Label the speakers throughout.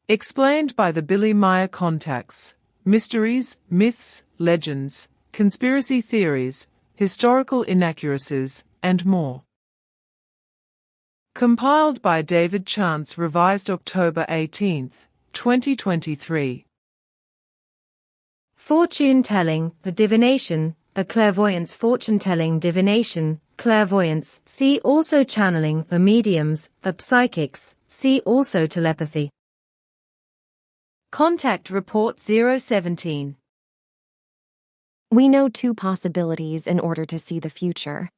Speaker 1: Explained by the Meier contacts, mysteries, myths, legends, conspiracy theories, historical inaccuracies, and more. Compiled by David Chance, revised October 18, 2023.
Speaker 2: Fortune telling, the divination, a clairvoyance, fortune telling, divination, clairvoyance. See also channeling, the mediums, the psychics. See also telepathy. Contact Report 017.
Speaker 3: We know two possibilities in order to see the future.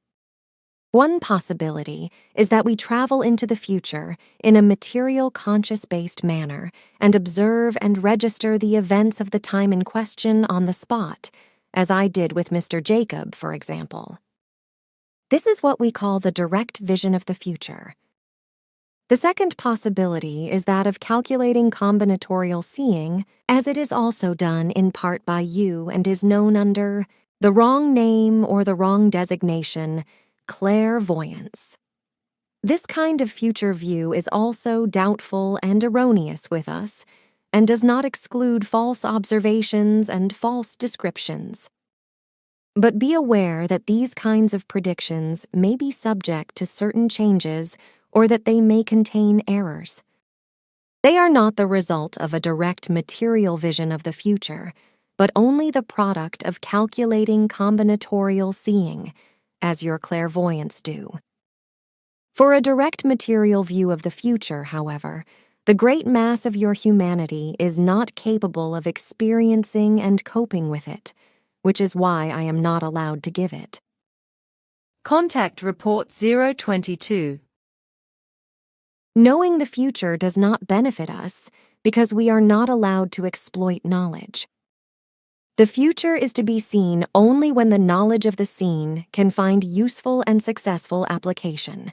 Speaker 3: One possibility is that we travel into the future in a material conscious-based manner and observe and register the events of the time in question on the spot, as I did with Mr. Jacob, for example. This is what we call the direct vision of the future. The second possibility is that of calculating combinatorial seeing, as it is also done in part by you and is known under the wrong name or the wrong designation, clairvoyance. This kind of future view is also doubtful and erroneous with us, and does not exclude false observations and false descriptions. But be aware that these kinds of predictions may be subject to certain changes or that they may contain errors. They are not the result of a direct material vision of the future, but only the product of calculating combinatorial seeing, as your clairvoyants do. For a direct material view of the future, however, the great mass of your humanity is not capable of experiencing and coping with it, which is why I am not allowed to give it.
Speaker 2: Contact Report 022.
Speaker 3: Knowing the future does not benefit us because we are not allowed to exploit knowledge. The future is to be seen only when the knowledge of the seen can find useful and successful application.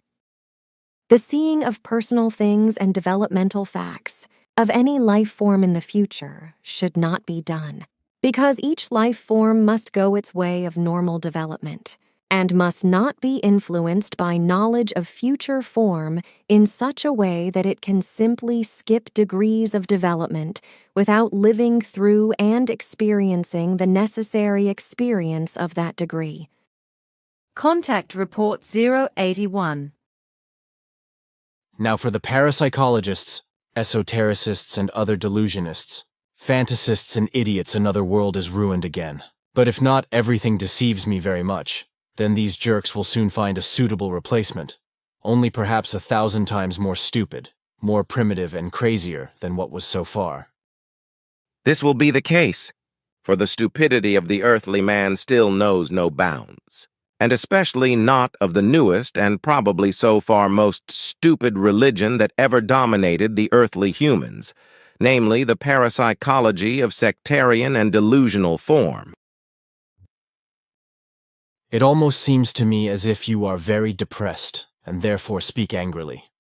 Speaker 3: The seeing of personal things and developmental facts of any life form in the future should not be done, because each life form must go its way of normal development, and must not be influenced by knowledge of future form in such a way that it can simply skip degrees of development without living through and experiencing the necessary experience of that degree.
Speaker 2: Contact Report 081.
Speaker 4: Now for the parapsychologists, esotericists, and other delusionists, fantasists and idiots, another world is ruined again. But if not everything deceives me very much, then these jerks will soon find a suitable replacement, only perhaps 1,000 times more stupid, more primitive and crazier than what was so far.
Speaker 5: This will be the case, for the stupidity of the earthly man still knows no bounds, and especially not of the newest and probably so far most stupid religion that ever dominated the earthly humans, namely the parapsychology of sectarian and delusional form.
Speaker 4: It almost seems to me as if you are very depressed, and therefore speak angrily.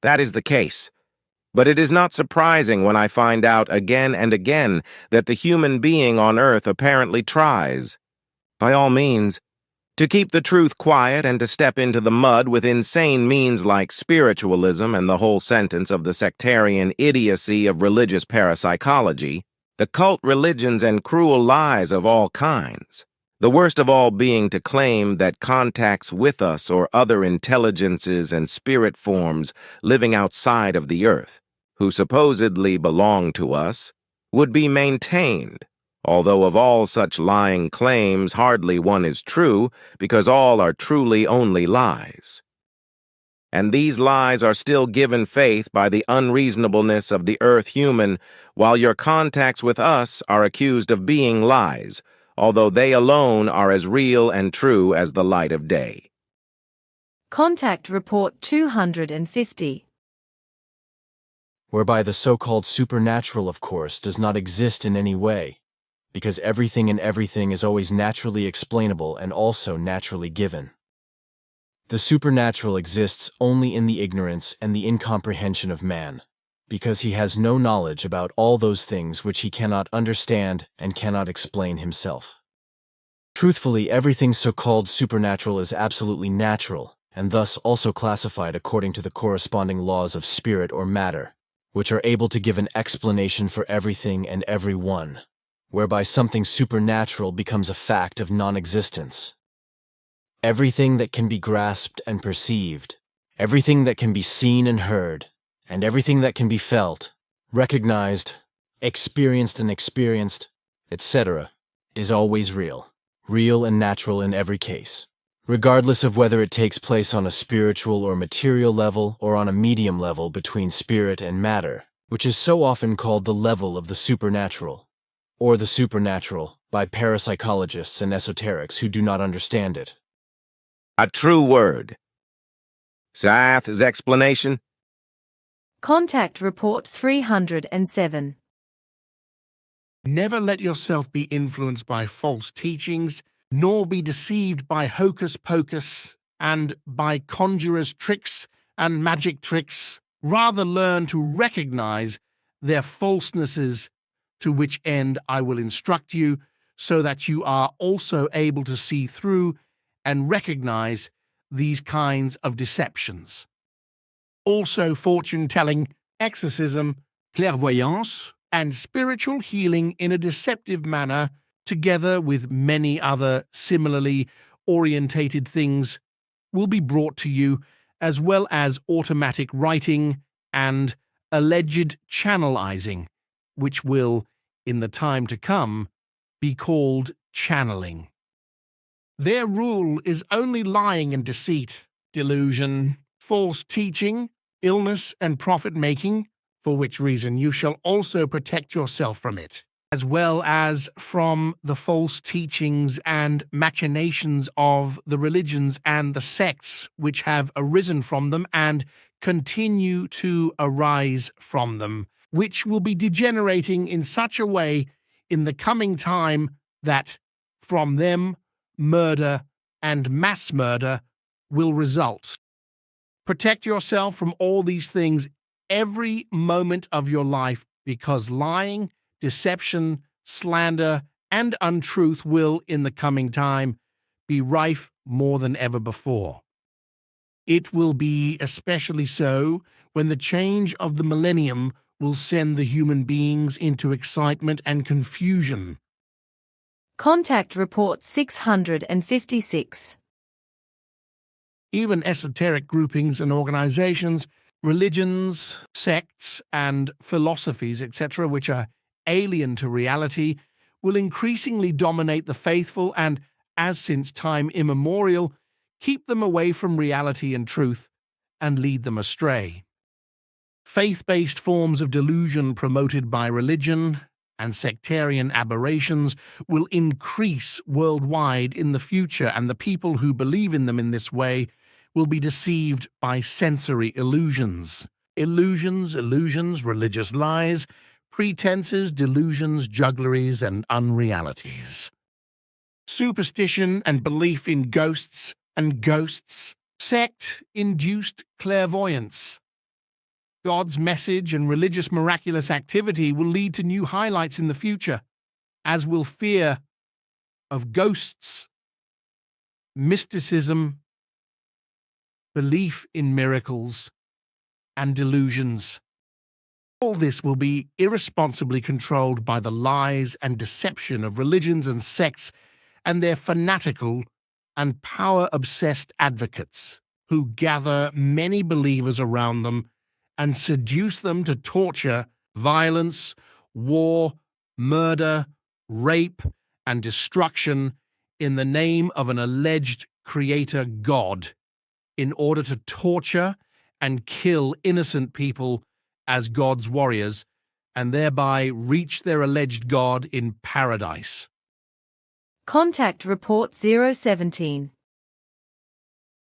Speaker 5: That is the case. But it is not surprising when I find out again and again that the human being on earth apparently tries, by all means, to keep the truth quiet and to step into the mud with insane means like spiritualism and the whole sentence of the sectarian idiocy of religious parapsychology, the cult religions and cruel lies of all kinds. The worst of all being to claim that contacts with us or other intelligences and spirit forms living outside of the earth, who supposedly belong to us, would be maintained, although of all such lying claims hardly one is true, because all are truly only lies. And these lies are still given faith by the unreasonableness of the earth human, while your contacts with us are accused of being lies, although they alone are as real and true as the light of day.
Speaker 2: Contact Report 250.
Speaker 4: Whereby the so-called supernatural, of course, does not exist in any way, because everything in everything is always naturally explainable and also naturally given. The supernatural exists only in the ignorance and the incomprehension of man, because he has no knowledge about all those things which he cannot understand and cannot explain himself. Truthfully, everything so-called supernatural is absolutely natural, and thus also classified according to the corresponding laws of spirit or matter, which are able to give an explanation for everything and everyone, whereby something supernatural becomes a fact of non-existence. Everything that can be grasped and perceived, everything that can be seen and heard, and everything that can be felt, recognized, experienced, etc., is always real and natural in every case, regardless of whether it takes place on a spiritual or material level or on a medium level between spirit and matter, which is so often called the level of the supernatural, or the supernatural by parapsychologists and esoterics who do not understand it.
Speaker 5: A true word. Saath's explanation?
Speaker 2: Contact Report 307.
Speaker 6: Never let yourself be influenced by false teachings, nor be deceived by hocus pocus and by conjurers' tricks and magic tricks. Rather learn to recognize their falsenesses, to which end I will instruct you, so that you are also able to see through and recognize these kinds of deceptions. Also fortune-telling, exorcism, clairvoyance, and spiritual healing in a deceptive manner, together with many other similarly orientated things, will be brought to you, as well as automatic writing and alleged channelizing, which will, in the time to come, be called channeling. Their rule is only lying and deceit, delusion, false teaching, illness, and profit-making, for which reason you shall also protect yourself from it, as well as from the false teachings and machinations of the religions and the sects which have arisen from them and continue to arise from them, which will be degenerating in such a way in the coming time that from them murder and mass murder will result. Protect yourself from all these things every moment of your life, because lying, deception, slander, and untruth will, in the coming time, be rife more than ever before. It will be especially so when the change of the millennium will send the human beings into excitement and confusion.
Speaker 2: Contact Report 656.
Speaker 6: Even esoteric groupings and organizations, religions, sects, and philosophies, etc., which are alien to reality, will increasingly dominate the faithful and, as since time immemorial, keep them away from reality and truth and lead them astray. Faith-based forms of delusion promoted by religion and sectarian aberrations will increase worldwide in the future, and the people who believe in them in this way will be deceived by sensory illusions. Illusions, religious lies, pretenses, delusions, juggleries, and unrealities. Superstition and belief in ghosts and ghosts, sect-induced clairvoyance. God's message and religious miraculous activity will lead to new highlights in the future, as will fear of ghosts, mysticism, belief in miracles, and delusions. All this will be irresponsibly controlled by the lies and deception of religions and sects and their fanatical and power-obsessed advocates, who gather many believers around them and seduce them to torture, violence, war, murder, rape, and destruction in the name of an alleged creator God, in order to torture and kill innocent people as God's warriors, and thereby reach their alleged God in paradise.
Speaker 2: Contact Report 017.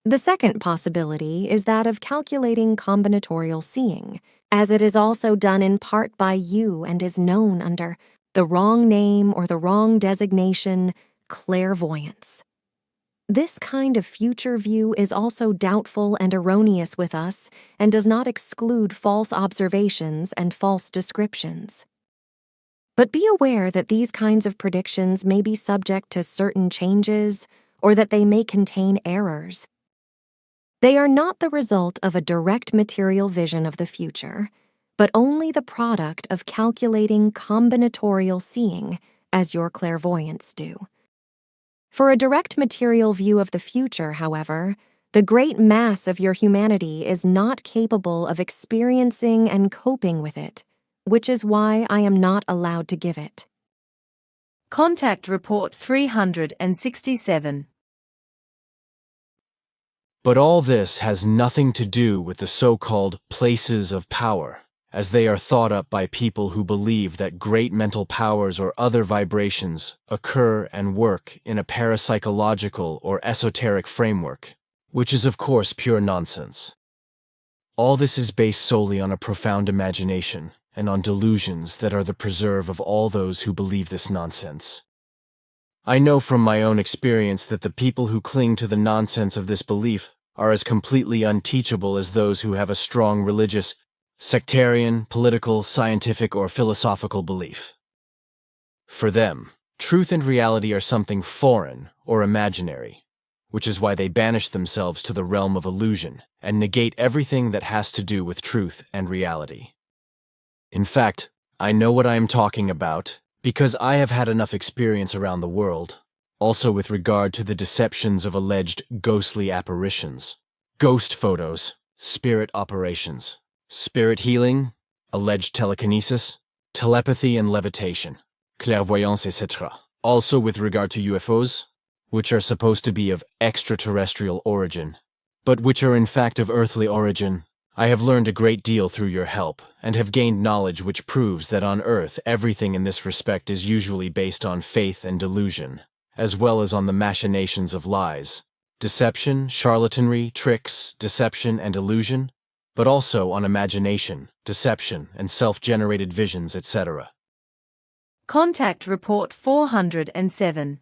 Speaker 3: The second possibility is that of calculating combinatorial seeing, as it is also done in part by you and is known under the wrong name or the wrong designation, clairvoyance. This kind of future view is also doubtful and erroneous with us and does not exclude false observations and false descriptions. But be aware that these kinds of predictions may be subject to certain changes or that they may contain errors. They are not the result of a direct material vision of the future, but only the product of calculating combinatorial seeing, as your clairvoyants do. For a direct material view of the future, however, the great mass of your humanity is not capable of experiencing and coping with it, which is why I am not allowed to give it.
Speaker 2: Contact Report 367.
Speaker 4: But all this has nothing to do with the so-called places of power, as they are thought up by people who believe that great mental powers or other vibrations occur and work in a parapsychological or esoteric framework, which is of course pure nonsense. All this is based solely on a profound imagination and on delusions that are the preserve of all those who believe this nonsense. I know from my own experience that the people who cling to the nonsense of this belief are as completely unteachable as those who have a strong religious, sectarian, political, scientific, or philosophical belief. For them, truth and reality are something foreign or imaginary, which is why they banish themselves to the realm of illusion and negate everything that has to do with truth and reality. In fact, I know what I am talking about because I have had enough experience around the world, also with regard to the deceptions of alleged ghostly apparitions, ghost photos, spirit operations, spirit healing, alleged telekinesis, telepathy and levitation, clairvoyance, etc. Also with regard to UFOs, which are supposed to be of extraterrestrial origin, but which are in fact of earthly origin. I have learned a great deal through your help, and have gained knowledge which proves that on Earth everything in this respect is usually based on faith and delusion, as well as on the machinations of lies, deception, charlatanry, tricks, deception, and illusion, but also on imagination, deception, and self-generated visions, etc.
Speaker 2: Contact Report 407.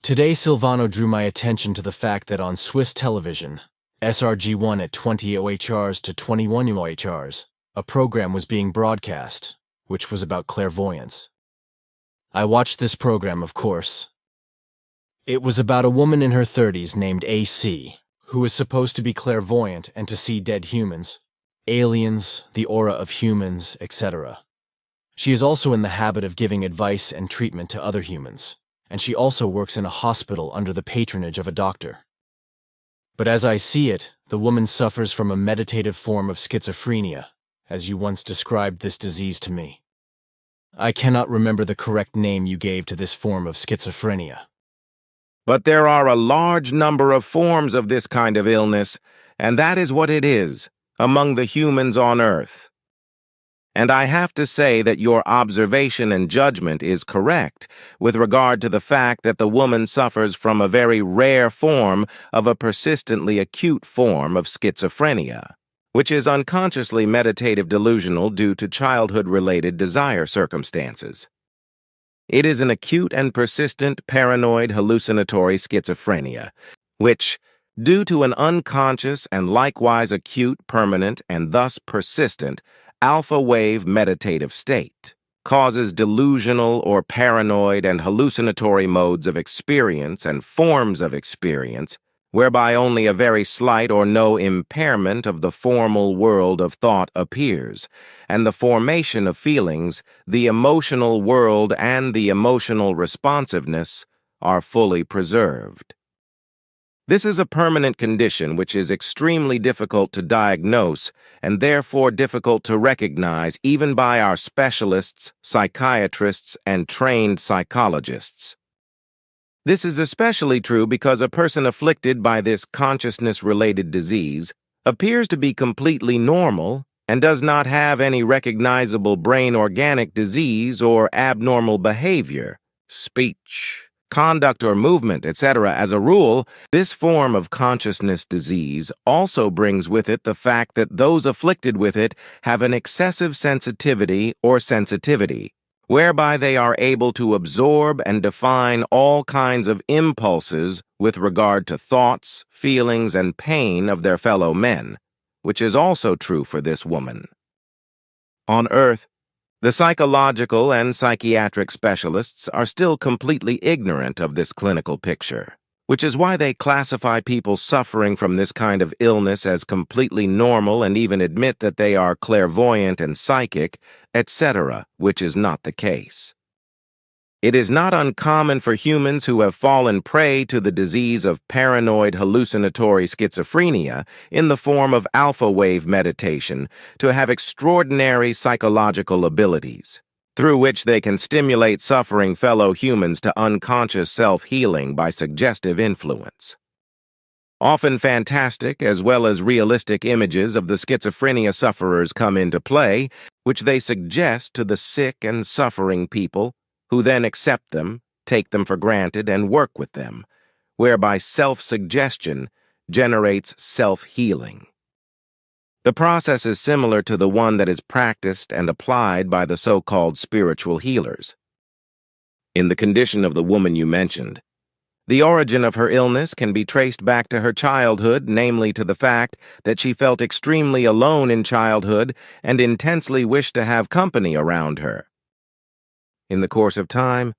Speaker 4: Today Silvano drew my attention to the fact that on Swiss television, SRG1 at 20 OHRs to 21 OHRs, a program was being broadcast, which was about clairvoyance. I watched this program, of course. It was about a woman in her 30s named AC, who is supposed to be clairvoyant and to see dead humans, aliens, the aura of humans, etc. She is also in the habit of giving advice and treatment to other humans, and she also works in a hospital under the patronage of a doctor. But as I see it, the woman suffers from a meditative form of schizophrenia, as you once described this disease to me. I cannot remember the correct name you gave to this form of schizophrenia.
Speaker 5: But there are a large number of forms of this kind of illness, and that is what it is, among the humans on Earth. And I have to say that your observation and judgment is correct with regard to the fact that the woman suffers from a very rare form of a persistently acute form of schizophrenia, which is unconsciously meditative delusional due to childhood-related desire circumstances. It is an acute and persistent paranoid hallucinatory schizophrenia, which, due to an unconscious and likewise acute, permanent, and thus persistent alpha-wave meditative state, causes delusional or paranoid and hallucinatory modes of experience and forms of experience, whereby only a very slight or no impairment of the formal world of thought appears, and the formation of feelings, the emotional world and the emotional responsiveness are fully preserved. This is a permanent condition which is extremely difficult to diagnose and therefore difficult to recognize even by our specialists, psychiatrists, and trained psychologists. This is especially true because a person afflicted by this consciousness-related disease appears to be completely normal and does not have any recognizable brain organic disease or abnormal behavior, speech, conduct or movement, etc. As a rule, this form of consciousness disease also brings with it the fact that those afflicted with it have an excessive sensitivity or sensitivity, whereby they are able to absorb and define all kinds of impulses with regard to thoughts, feelings, and pain of their fellow men, which is also true for this woman. On Earth, the psychological and psychiatric specialists are still completely ignorant of this clinical picture, which is why they classify people suffering from this kind of illness as completely normal and even admit that they are clairvoyant and psychic, etc., which is not the case. It is not uncommon for humans who have fallen prey to the disease of paranoid hallucinatory schizophrenia in the form of alpha wave meditation to have extraordinary psychological abilities, through which they can stimulate suffering fellow humans to unconscious self-healing by suggestive influence. Often fantastic as well as realistic images of the schizophrenia sufferers come into play, which they suggest to the sick and suffering people, who then accept them, take them for granted, and work with them, whereby self-suggestion generates self-healing. The process is similar to the one that is practiced and applied by the so-called spiritual healers. In the condition of the woman you mentioned, the origin of her illness can be traced back to her childhood, namely to the fact that she felt extremely alone in childhood and intensely wished to have company around her. In the course of time,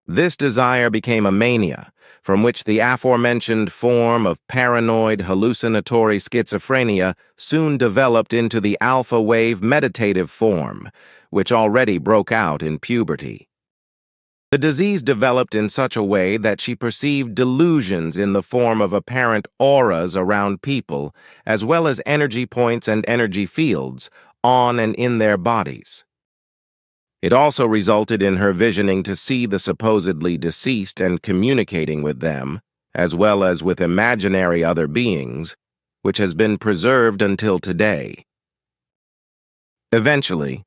Speaker 5: this desire became a mania, from which the aforementioned form of paranoid hallucinatory schizophrenia soon developed into the alpha wave meditative form, which already broke out in puberty. The disease developed in such a way that she perceived delusions in the form of apparent auras around people, as well as energy points and energy fields on and in their bodies. It also resulted in her visioning to see the supposedly deceased and communicating with them, as well as with imaginary other beings, which has been preserved until today. Eventually,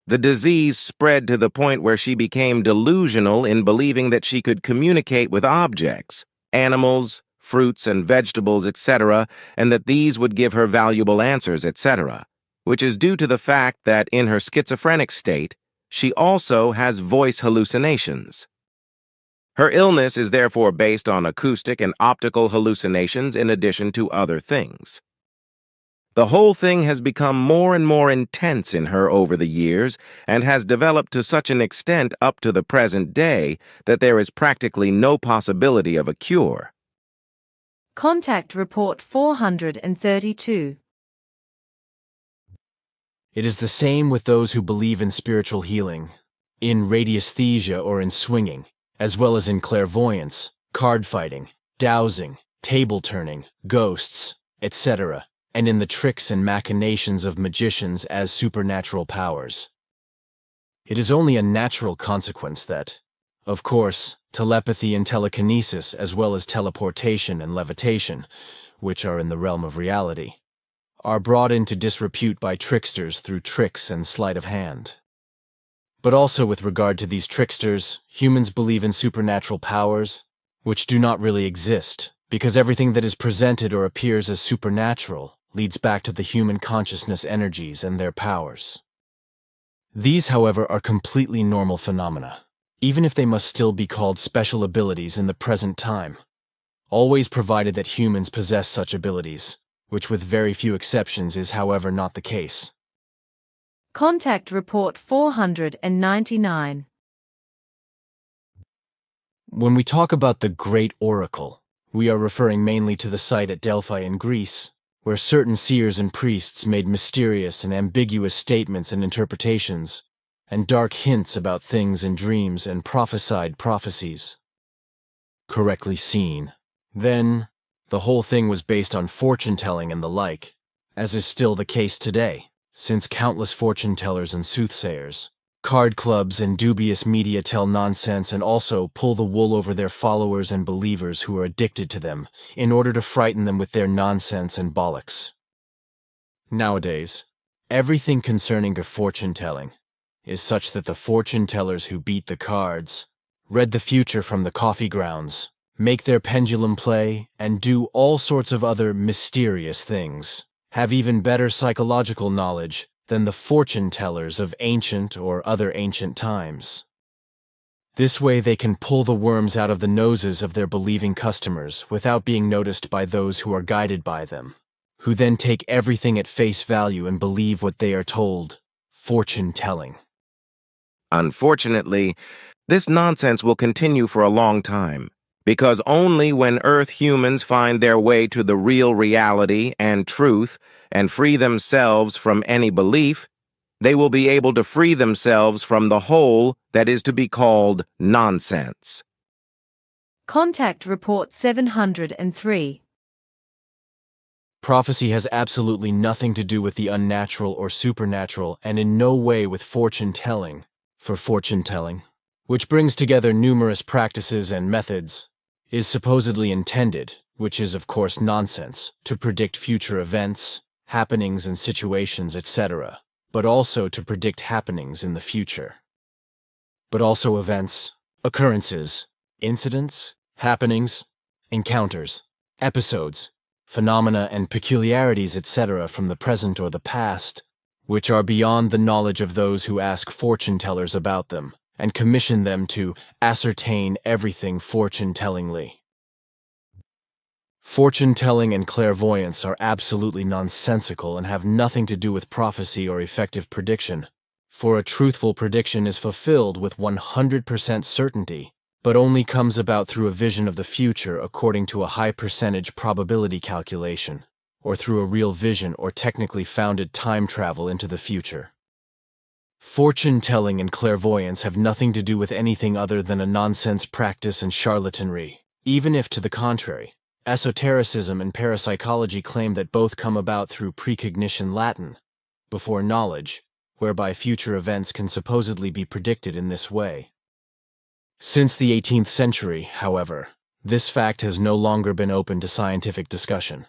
Speaker 5: the disease spread to the point where she became delusional in believing that she could communicate with objects, animals, fruits and vegetables, etc., and that these would give her valuable answers, etc., which is due to the fact that in her schizophrenic state, she also has voice hallucinations. Her illness is therefore based on acoustic and optical hallucinations in addition to other things. The whole thing has become more and more intense in her over the years and has developed to such an extent up to the present day that there is practically no possibility of a cure.
Speaker 2: Contact Report 432.
Speaker 4: It is the same with those who believe in spiritual healing, in radiesthesia or in swinging, as well as in clairvoyance, card fighting, dowsing, table turning, ghosts, etc., and in the tricks and machinations of magicians as supernatural powers. It is only a natural consequence that, of course, telepathy and telekinesis as well as teleportation and levitation, which are in the realm of reality, are brought into disrepute by tricksters through tricks and sleight of hand. But also with regard to these tricksters, humans believe in supernatural powers, which do not really exist, because everything that is presented or appears as supernatural leads back to the human consciousness energies and their powers. These, however, are completely normal phenomena, even if they must still be called special abilities in the present time, always provided that humans possess such abilities, which with very few exceptions is, however, not the case.
Speaker 2: Contact Report 499.
Speaker 4: When we talk about the Great Oracle, we are referring mainly to the site at Delphi in Greece, where certain seers and priests made mysterious and ambiguous statements and interpretations, and dark hints about things in dreams and prophesied prophecies. Correctly seen, then, the whole thing was based on fortune-telling and the like, as is still the case today, since countless fortune-tellers and soothsayers, card clubs and dubious media tell nonsense and also pull the wool over their followers and believers who are addicted to them in order to frighten them with their nonsense and bollocks. Nowadays, everything concerning to fortune-telling is such that the fortune-tellers who beat the cards, read the future from the coffee grounds, make their pendulum play, and do all sorts of other mysterious things, have even better psychological knowledge than the fortune-tellers of ancient or other ancient times. This way they can pull the worms out of the noses of their believing customers without being noticed by those who are guided by them, who then take everything at face value and believe what they are told, fortune-telling.
Speaker 5: Unfortunately, this nonsense will continue for a long time, because only when Earth humans find their way to the real reality and truth and free themselves from any belief, they will be able to free themselves from the whole that is to be called nonsense.
Speaker 2: Contact Report 703.
Speaker 4: Prophecy has absolutely nothing to do with the unnatural or supernatural, and in no way with fortune-telling, which brings together numerous practices and methods, is supposedly intended, which is of course nonsense, to predict future events, happenings and situations, etc., but also to predict happenings in the future. But also events, occurrences, incidents, happenings, encounters, episodes, phenomena and peculiarities, etc., from the present or the past, which are beyond the knowledge of those who ask fortune-tellers about them, and commission them to ascertain everything fortune-tellingly. Fortune-telling and clairvoyance are absolutely nonsensical and have nothing to do with prophecy or effective prediction, for a truthful prediction is fulfilled with 100% certainty, but only comes about through a vision of the future according to a high percentage probability calculation, or through a real vision or technically founded time travel into the future. Fortune-telling and clairvoyance have nothing to do with anything other than a nonsense practice and charlatanry, even if to the contrary. Esotericism and parapsychology claim that both come about through precognition Latin, before knowledge, whereby future events can supposedly be predicted in this way. Since the 18th century, however, this fact has no longer been open to scientific discussion.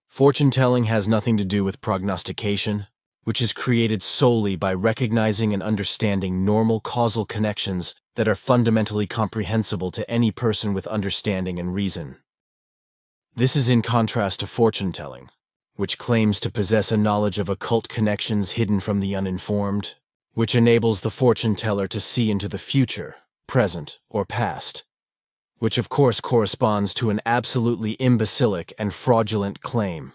Speaker 4: Fortune-telling has nothing to do with prognostication, which is created solely by recognizing and understanding normal causal connections that are fundamentally comprehensible to any person with understanding and reason. This is in contrast to fortune-telling, which claims to possess a knowledge of occult connections hidden from the uninformed, which enables the fortune-teller to see into the future, present, or past, which of course corresponds to an absolutely imbecilic and fraudulent claim.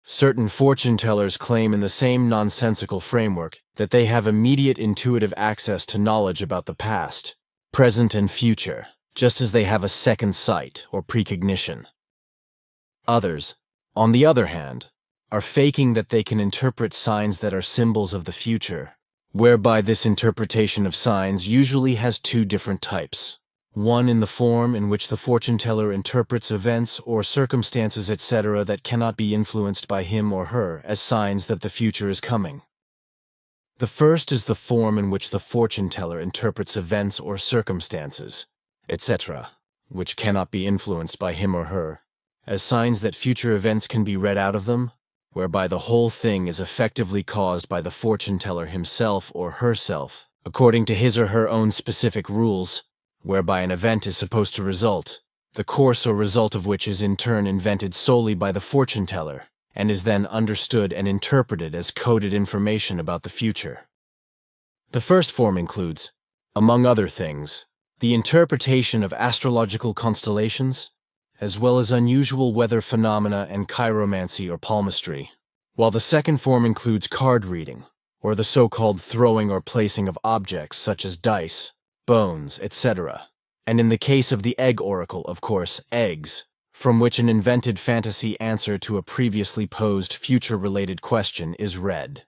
Speaker 4: Certain fortune-tellers claim in the same nonsensical framework that they have immediate intuitive access to knowledge about the past, present, and future, just as they have a second sight or precognition. Others, on the other hand, are faking that they can interpret signs that are symbols of the future, whereby this interpretation of signs usually has two different types. One in the form in which the fortune-teller interprets events or circumstances, etc., that cannot be influenced by him or her as signs that the future is coming. The first is the form in which the fortune-teller interprets events or circumstances, etc., which cannot be influenced by him or her, as signs that future events can be read out of them, whereby the whole thing is effectively caused by the fortune-teller himself or herself, according to his or her own specific rules, whereby an event is supposed to result, the course or result of which is in turn invented solely by the fortune-teller, and is then understood and interpreted as coded information about the future. The first form includes, among other things, the interpretation of astrological constellations, as well as unusual weather phenomena and chiromancy or palmistry, while the second form includes card reading, or the so-called throwing or placing of objects such as dice, bones, etc., and in the case of the egg oracle, of course, eggs, from which an invented fantasy answer to a previously posed future-related question is read.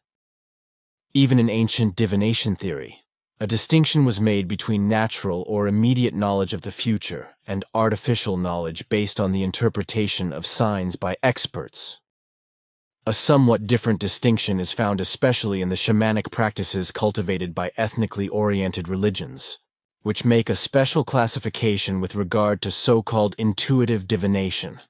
Speaker 4: Even in ancient divination theory, a distinction was made between natural or immediate knowledge of the future and artificial knowledge based on the interpretation of signs by experts. A somewhat different distinction is found especially in the shamanic practices cultivated by ethnically oriented religions, which make a special classification with regard to so-called intuitive divination,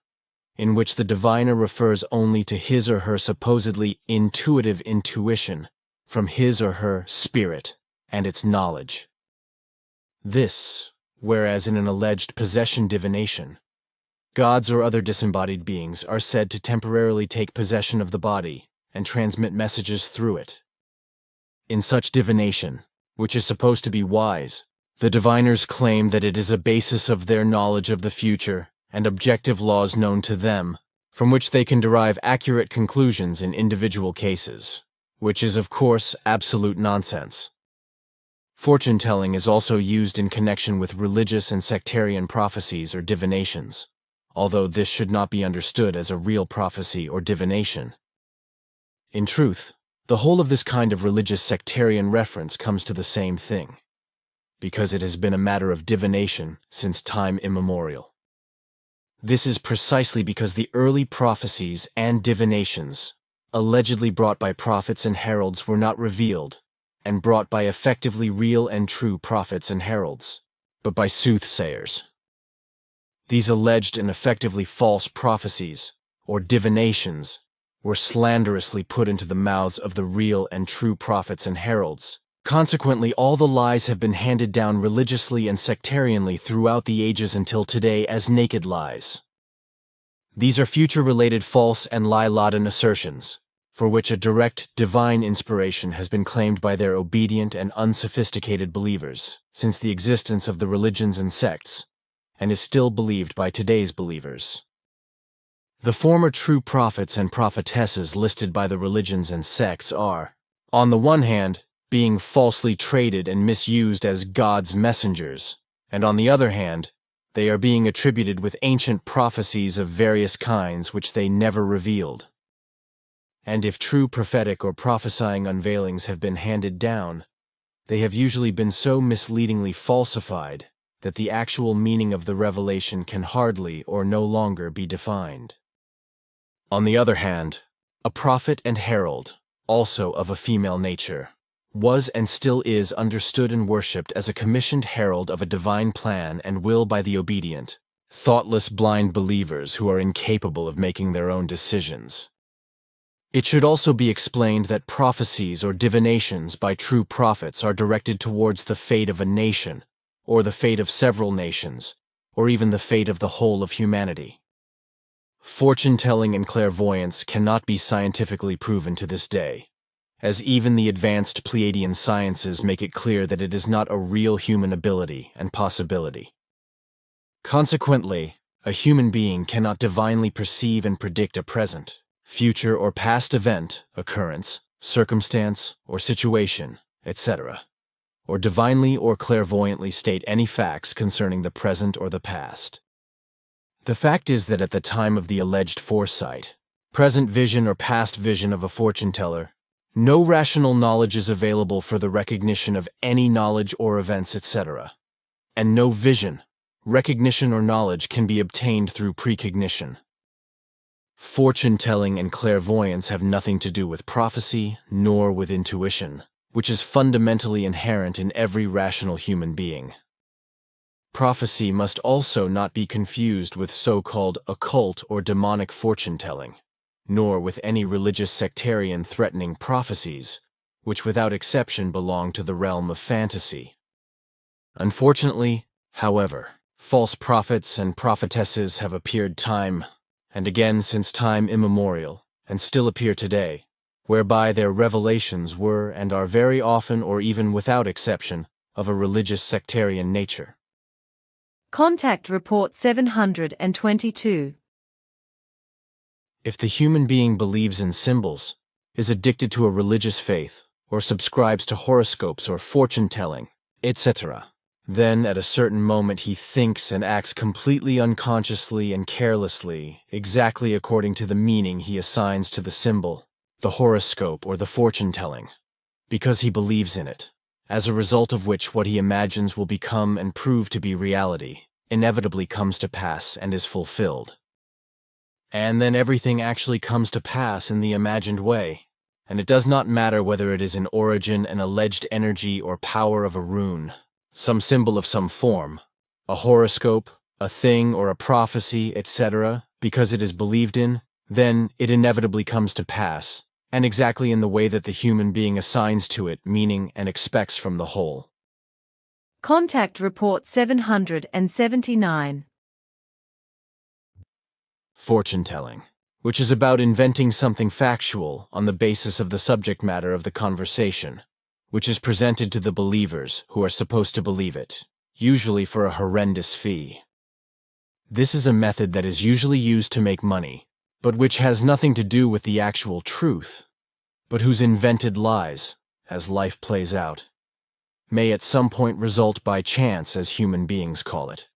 Speaker 4: in which the diviner refers only to his or her supposedly intuitive intuition from his or her spirit and its knowledge. This, whereas in an alleged possession divination, gods or other disembodied beings are said to temporarily take possession of the body and transmit messages through it. In such divination, which is supposed to be wise, the diviners claim that it is a basis of their knowledge of the future and objective laws known to them, from which they can derive accurate conclusions in individual cases, which is of course absolute nonsense. Fortune-telling is also used in connection with religious and sectarian prophecies or divinations, although this should not be understood as a real prophecy or divination. In truth, the whole of this kind of religious sectarian reference comes to the same thing, because it has been a matter of divination since time immemorial. This is precisely because the early prophecies and divinations, allegedly brought by prophets and heralds, were not revealed, and brought by effectively real and true prophets and heralds, but by soothsayers. These alleged and effectively false prophecies, or divinations, were slanderously put into the mouths of the real and true prophets and heralds. Consequently, all the lies have been handed down religiously and sectarianly throughout the ages until today as naked lies. These are future-related false and lie-laden assertions, for which a direct divine inspiration has been claimed by their obedient and unsophisticated believers since the existence of the religions and sects, and is still believed by today's believers. The former true prophets and prophetesses listed by the religions and sects are, on the one hand, being falsely traded and misused as God's messengers, and on the other hand, they are being attributed with ancient prophecies of various kinds which they never revealed. And if true prophetic or prophesying unveilings have been handed down, they have usually been so misleadingly falsified that the actual meaning of the revelation can hardly or no longer be defined. On the other hand, a prophet and herald, also of a female nature, was and still is understood and worshipped as a commissioned herald of a divine plan and will by the obedient, thoughtless blind believers who are incapable of making their own decisions. It should also be explained that prophecies or divinations by true prophets are directed towards the fate of a nation, or the fate of several nations, or even the fate of the whole of humanity. Fortune-telling and clairvoyance cannot be scientifically proven to this day, as even the advanced Pleiadian sciences make it clear that it is not a real human ability and possibility. Consequently, a human being cannot divinely perceive and predict a present, future or past event, occurrence, circumstance, or situation, etc., or divinely or clairvoyantly state any facts concerning the present or the past. The fact is that at the time of the alleged foresight, present vision or past vision of a fortune-teller, no rational knowledge is available for the recognition of any knowledge or events, etc., and no vision, recognition, or knowledge can be obtained through precognition. Fortune-telling and clairvoyance have nothing to do with prophecy nor with intuition, which is fundamentally inherent in every rational human being. Prophecy must also not be confused with so-called occult or demonic fortune-telling, nor with any religious sectarian threatening prophecies, which without exception belong to the realm of fantasy. Unfortunately, however, false prophets and prophetesses have appeared time and again since time immemorial, and still appear today, whereby their revelations were and are very often or even without exception of a religious sectarian nature.
Speaker 2: Contact Report 722.
Speaker 4: If the human being believes in symbols, is addicted to a religious faith, or subscribes to horoscopes or fortune-telling, etc., then at a certain moment he thinks and acts completely unconsciously and carelessly, exactly according to the meaning he assigns to the symbol, the horoscope, or the fortune-telling, because he believes in it, as a result of which what he imagines will become and prove to be reality inevitably comes to pass and is fulfilled. And then everything actually comes to pass in the imagined way, and it does not matter whether it is in origin an alleged energy or power of a rune, some symbol of some form, a horoscope, a thing or a prophecy, etc., because it is believed in, then it inevitably comes to pass, and exactly in the way that the human being assigns to it meaning and expects from the whole.
Speaker 2: Contact Report 779.
Speaker 4: Fortune-telling, which is about inventing something factual on the basis of the subject matter of the conversation, which is presented to the believers who are supposed to believe it, usually for a horrendous fee. This is a method that is usually used to make money, but which has nothing to do with the actual truth, but whose invented lies, as life plays out. may at some point result by chance, as human beings call it.